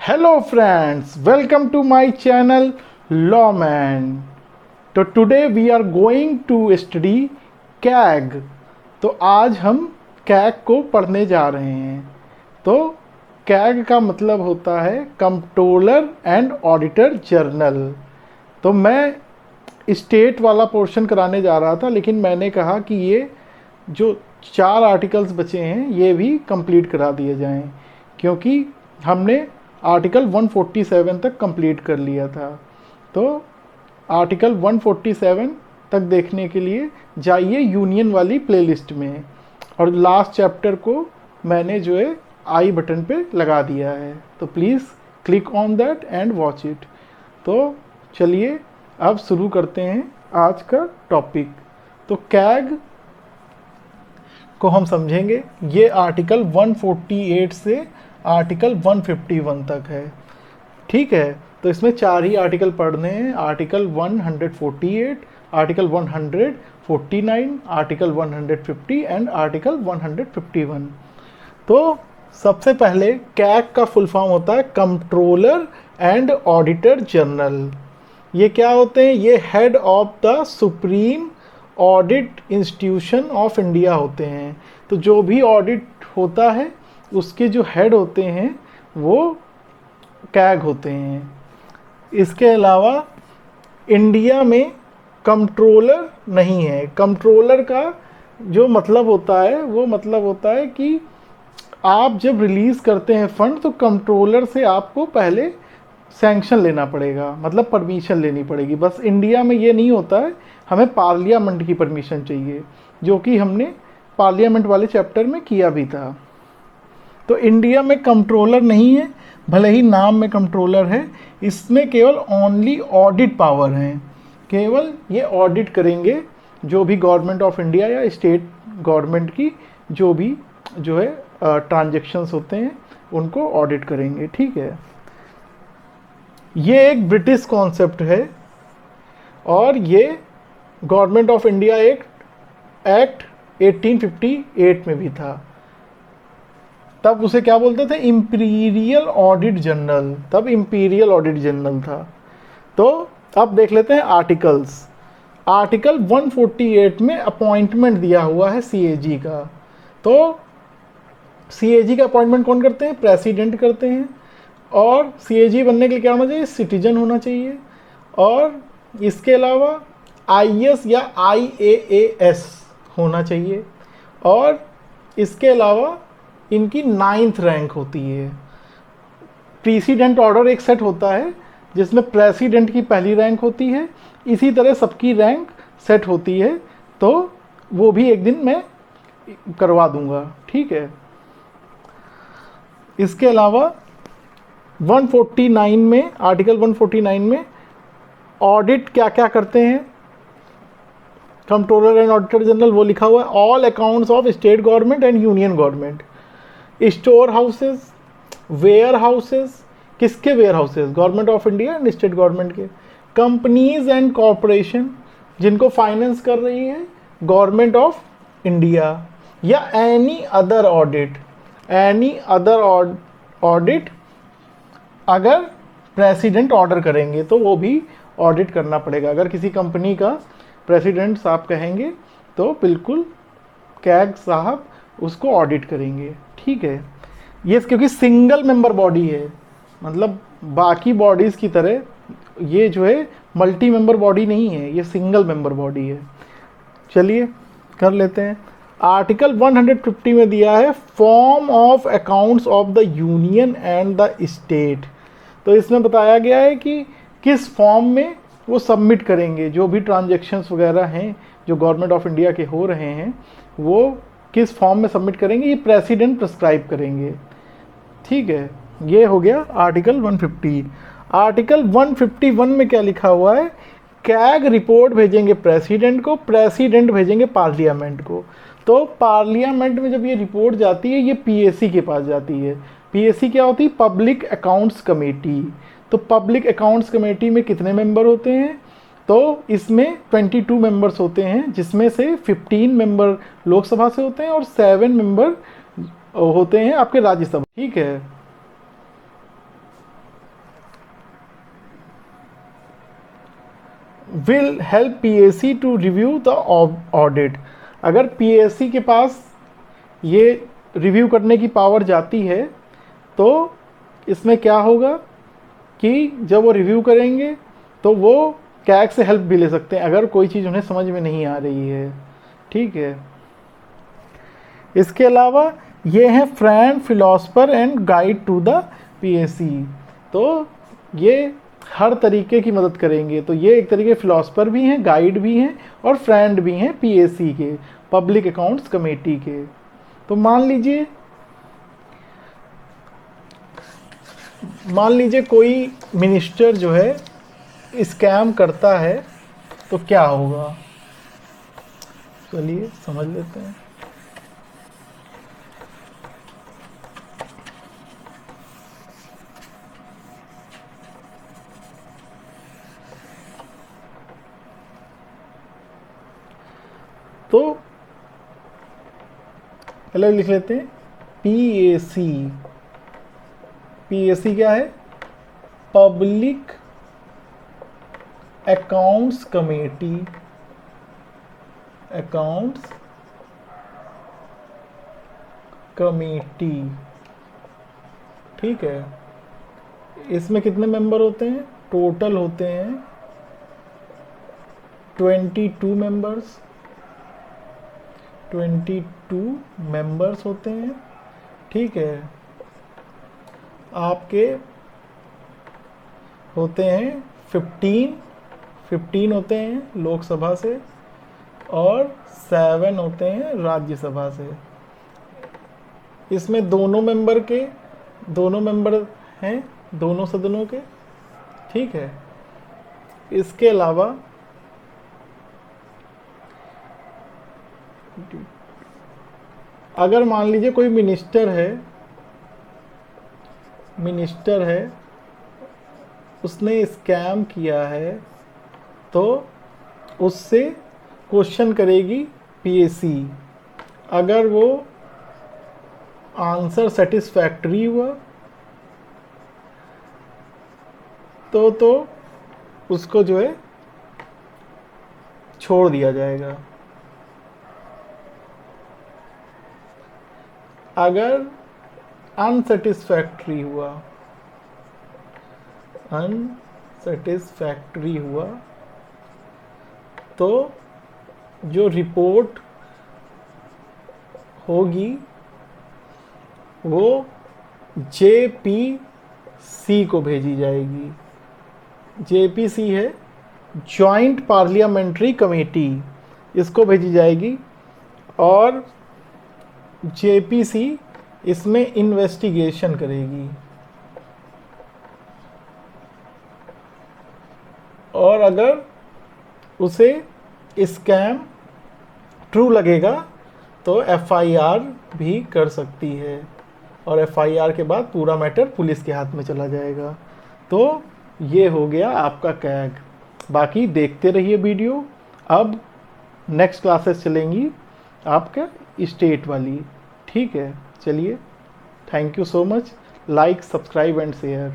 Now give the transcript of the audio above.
Hello friends, welcome to my channel Lawman. तो today we are going to study CAG. तो आज हम CAG को पढ़ने जा रहे हैं। तो CAG का मतलब होता है कंट्रोलर एंड ऑडिटर जर्नल। तो मैं स्टेट वाला पोर्शन कराने जा रहा था, लेकिन मैंने कहा कि ये जो 4 आर्टिकल्स बचे हैं ये भी कंप्लीट करा दिए जाएं, क्योंकि हमने आर्टिकल 147 तक कंप्लीट कर लिया था। तो आर्टिकल 147 तक देखने के लिए जाइए यूनियन वाली प्लेलिस्ट में, और लास्ट चैप्टर को मैंने जो है आई बटन पे लगा दिया है, तो please click on that and watch it. तो चलिए अब शुरू करते हैं आज का टॉपिक। तो कैग को हम समझेंगे। ये आर्टिकल 148 से आर्टिकल 151 तक है, ठीक है। तो इसमें 4 ही आर्टिकल पढ़ने हैं, article 148, article 149, article 150 and article 151। तो सबसे पहले कैग का फुल फॉर्म होता है कंट्रोलर एंड ऑडिटर जनरल। ये क्या होते हैं? ये head of the supreme audit institution of India होते हैं। तो जो भी ऑडिट होता है उसके जो हेड होते हैं वो कैग होते हैं। इसके अलावा इंडिया में कंट्रोलर नहीं है। कंट्रोलर का जो मतलब होता है वो मतलब होता है कि आप जब रिलीज़ करते हैं फंड तो कंट्रोलर से आपको पहले सैंक्शन लेना पड़ेगा, मतलब परमिशन लेनी पड़ेगी। बस इंडिया में ये नहीं होता है, हमें पार्लियामेंट की परमिशन चाहिए, जो कि हमने पार्लियामेंट वाले चैप्टर में किया भी था। तो इंडिया में कंट्रोलर नहीं है, भले ही नाम में कंट्रोलर है, इसमें केवल ओनली ऑडिट पावर है। केवल ये ऑडिट करेंगे जो भी गवर्नमेंट ऑफ इंडिया या स्टेट गवर्नमेंट की जो भी जो है ट्रांजैक्शंस होते हैं उनको ऑडिट करेंगे, ठीक है। ये एक ब्रिटिश कॉन्सेप्ट है और ये गवर्नमेंट ऑफ इंडिया एक्ट 1858 में भी था। तब उसे क्या बोलते थे? Imperial audit general. तब इंपीरियल ऑडिट जनरल था। तो अब देख लेते हैं आर्टिकल्स। आर्टिकल 148 में अपॉइंटमेंट दिया हुआ है सीएजी का। तो सीएजी का अपॉइंटमेंट कौन करते हैं? प्रेसिडेंट करते हैं। और सीएजी बनने के लिए क्या होना चाहिए? सिटीजन होना चाहिए। और इसके अलावा आईएएस या आईएएस होना चाहिए। और इसके अलावा इनकी 9th रैंक होती है। प्रेसिडेंट ऑर्डर एक सेट होता है जिसमें प्रेसिडेंट की पहली रैंक होती है, इसी तरह सबकी रैंक सेट होती है। तो वो भी एक दिन मैं करवा दूंगा, ठीक है। इसके अलावा 149 में, आर्टिकल 149 में ऑडिट क्या क्या करते हैं कंट्रोलर एंड ऑडिटर जनरल, वो लिखा हुआ है। All accounts of state government and union government, storehouses, warehouses. किसके warehouses? Government of India and state government के। कंपनीज एंड कॉरपोरेशन जिनको फाइनेंस कर रही है गवर्नमेंट ऑफ इंडिया। या any other audit, any other audit अगर president order करेंगे तो वो भी ऑडिट करना पड़ेगा। अगर किसी कंपनी का प्रेसिडेंट साहब कहेंगे तो बिल्कुल कैग साहब उसको ऑडिट करेंगे, ठीक है। ये क्योंकि सिंगल मेंबर बॉडी है, मतलब बाकी बॉडीज़ की तरह ये जो है मल्टी मेंबर बॉडी नहीं है, ये सिंगल मेंबर बॉडी है। चलिए कर लेते हैं। आर्टिकल 150 में दिया है form of accounts of the union and the state. तो इसमें बताया गया है कि किस फॉर्म में वो सबमिट करेंगे, जो भी ट्रांजैक्शंस वगैरह हैं जो गवर्नमेंट ऑफ इंडिया के हो रहे हैं वो किस फॉर्म में सबमिट करेंगे, ये प्रेसिडेंट प्रिस्क्राइब करेंगे, ठीक है। ये हो गया आर्टिकल 150। आर्टिकल 151 में क्या लिखा हुआ है? कैग रिपोर्ट भेजेंगे प्रेसिडेंट को, प्रेसिडेंट भेजेंगे पार्लियामेंट को। तो पार्लियामेंट में जब ये रिपोर्ट जाती है ये पीएसी के पास जाती है। पीएसी क्या होती है? Public accounts committee. तो पब्लिक अकाउंट्स कमेटी में कितने मेंबर होते हैं? तो इसमें 22 मेंबर्स होते हैं, जिसमें से 15 मेंबर लोकसभा से होते हैं और 7 मेंबर होते हैं आपके राज्यसभा, ठीक है। Will help PAC to review the audit. अगर पीएसी के पास ये रिव्यू करने की पावर जाती है तो इसमें क्या होगा कि जब वो रिव्यू करेंगे तो वो कैग से हेल्प भी ले सकते हैं अगर कोई चीज़ उन्हें समझ में नहीं आ रही है। ठीक है, इसके अलावा ये हैं friend, philosopher and guide to the PAC. तो ये हर तरीके की मदद करेंगे। तो ये एक तरीके फिलोसफर भी हैं, गाइड भी हैं और फ्रेंड भी हैं पीएसी के, पब्लिक अकाउंट्स कमेटी के। तो मान लीजिए कोई मिनिस्टर जो है स्कैम करता है तो क्या होगा, चलिए समझ लेते हैं। तो पहले लिख लेते हैं पीएसी। पीएसी क्या है? Public accounts committee. Accounts committee, ठीक है। इसमें कितने मेंबर होते हैं? टोटल होते हैं 22 मेंबर्स। 22 मेंबर्स होते हैं, ठीक है। आपके होते हैं 15 होते हैं लोकसभा से और 7 होते हैं राज्यसभा से। इसमें दोनों मेंबर हैं दोनों सदनों के, ठीक है। इसके अलावा अगर मान लीजिए कोई मिनिस्टर है उसने स्कैम किया है तो उससे क्वेश्चन करेगी पीएसी। अगर वो आंसर सेटिस्फैक्ट्री हुआ तो उसको जो है छोड़ दिया जाएगा। अगर अनसेटिस्फैक्ट्री हुआ तो जो रिपोर्ट होगी वो जेपीसी को भेजी जाएगी। जेपीसी है जॉइंट पार्लियामेंट्री कमेटी, इसको भेजी जाएगी और जेपीसी इसमें इन्वेस्टिगेशन करेगी। और अगर उसे स्कैम ट्रू लगेगा तो एफआईआर भी कर सकती है और एफआईआर के बाद पूरा मैटर पुलिस के हाथ में चला जाएगा। तो ये हो गया आपका कैग। बाकी देखते रहिए वीडियो। अब नेक्स्ट क्लासेस चलेंगी आपका स्टेट वाली, ठीक है। चलिए, thank you so much. Like, subscribe and share.